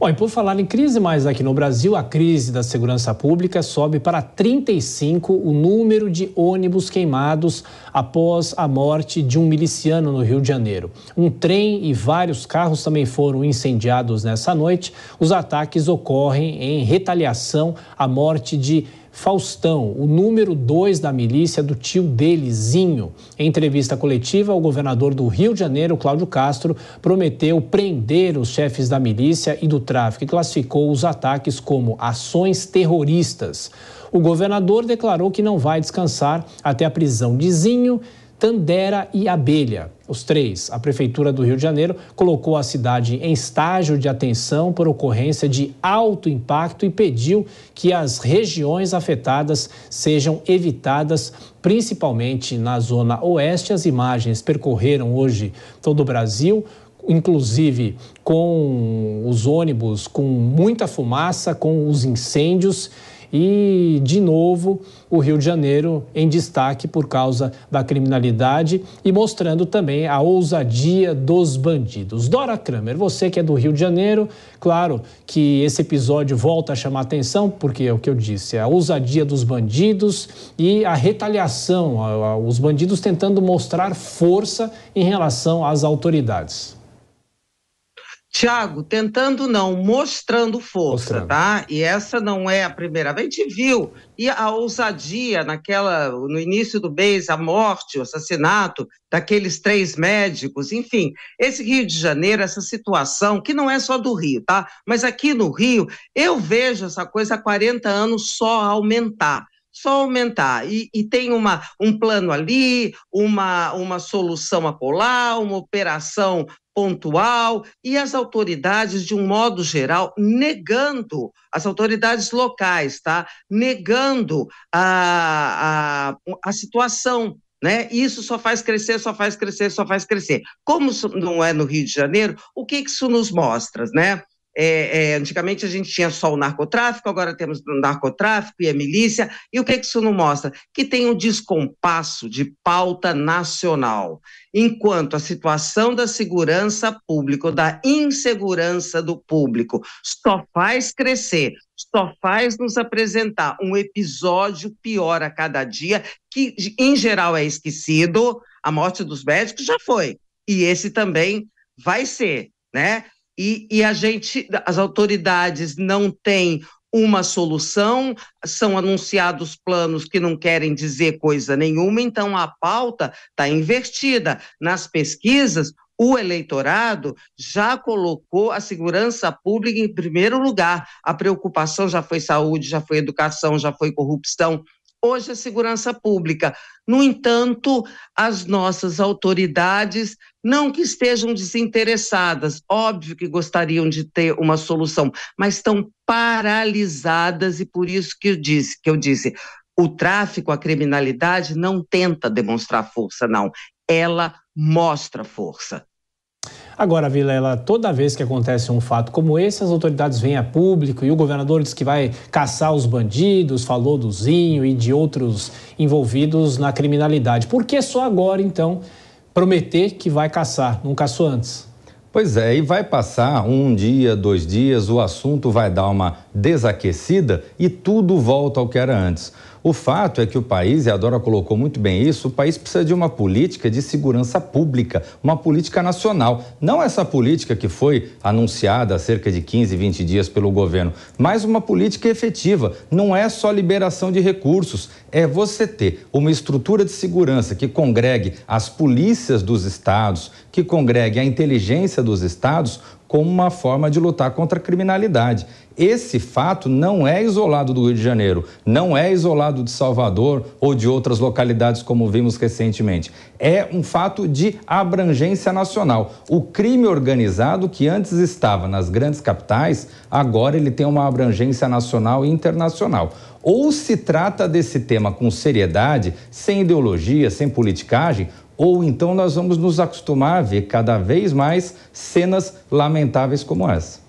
Bom, e por falar em crise, mas aqui no Brasil, a crise da segurança pública sobe para 35 o número de ônibus queimados após a morte de um miliciano no Rio de Janeiro. Um trem e vários carros também foram incendiados nessa noite. Os ataques ocorrem em retaliação à morte de Faustão, o número 2 da milícia do tio dele, Zinho. Em entrevista coletiva, o governador do Rio de Janeiro, Cláudio Castro, prometeu prender os chefes da milícia e do tráfico e classificou os ataques como ações terroristas. O governador declarou que não vai descansar até a prisão de Zinho, Tandera e Abelha. Os três, a Prefeitura do Rio de Janeiro colocou a cidade em estágio de atenção por ocorrência de alto impacto e pediu que as regiões afetadas sejam evitadas, principalmente na zona oeste. As imagens percorreram hoje todo o Brasil, inclusive com os ônibus com muita fumaça, com os incêndios. E, de novo, o Rio de Janeiro em destaque por causa da criminalidade e mostrando também a ousadia dos bandidos. Dora Kramer, você que é do Rio de Janeiro, claro que esse episódio volta a chamar atenção, porque é o que eu disse, a ousadia dos bandidos e a retaliação, os bandidos tentando mostrar força em relação às autoridades. Tiago, tentando não, mostrando força, tá? E essa não é a primeira vez. A gente viu, e a ousadia no início do mês, a morte, o assassinato daqueles 3 médicos, enfim. Esse Rio de Janeiro, essa situação, que não é só do Rio, tá? Mas aqui no Rio, eu vejo essa coisa há 40 anos só aumentar. E tem um plano ali, uma solução acolá, uma operação pontual, e as autoridades, de um modo geral, negando, as autoridades locais, tá? Negando a situação, né? Isso só faz crescer, só faz crescer, só faz crescer. Como isso não é no Rio de Janeiro, o que isso nos mostra, né? Antigamente a gente tinha só o narcotráfico, agora temos o narcotráfico e a milícia, e o que isso não mostra? Que tem um descompasso de pauta nacional, enquanto a situação da segurança pública, ou da insegurança do público, só faz crescer, só faz nos apresentar um episódio pior a cada dia, que em geral é esquecido. A morte dos médicos já foi, e esse também vai ser, né? E as autoridades não têm uma solução, são anunciados planos que não querem dizer coisa nenhuma, então a pauta está invertida. Nas pesquisas, o eleitorado já colocou a segurança pública em primeiro lugar. A preocupação já foi saúde, já foi educação, já foi corrupção. Hoje é segurança pública. No entanto, as nossas autoridades, não que estejam desinteressadas, óbvio que gostariam de ter uma solução, mas estão paralisadas, e por isso que eu disse, o tráfico, a criminalidade não tenta demonstrar força, não. Ela mostra força. Agora, Vilela, toda vez que acontece um fato como esse, as autoridades vêm a público e o governador diz que vai caçar os bandidos, falou do Zinho e de outros envolvidos na criminalidade. Por que só agora, então, prometer que vai caçar? Não caçou antes? Pois é, e vai passar 1 dia, 2 dias, o assunto vai dar uma desaquecida e tudo volta ao que era antes. O fato é que o país, e a Dora colocou muito bem isso, o país precisa de uma política de segurança pública, uma política nacional. Não essa política que foi anunciada há cerca de 15, 20 dias pelo governo, mas uma política efetiva. Não é só liberação de recursos, é você ter uma estrutura de segurança que congregue as polícias dos estados, que congregue a inteligência dos estados como uma forma de lutar contra a criminalidade. Esse fato não é isolado do Rio de Janeiro, não é isolado de Salvador ou de outras localidades como vimos recentemente. É um fato de abrangência nacional. O crime organizado, que antes estava nas grandes capitais, agora ele tem uma abrangência nacional e internacional. Ou se trata desse tema com seriedade, sem ideologia, sem politicagem, ou então nós vamos nos acostumar a ver cada vez mais cenas lamentáveis como essa.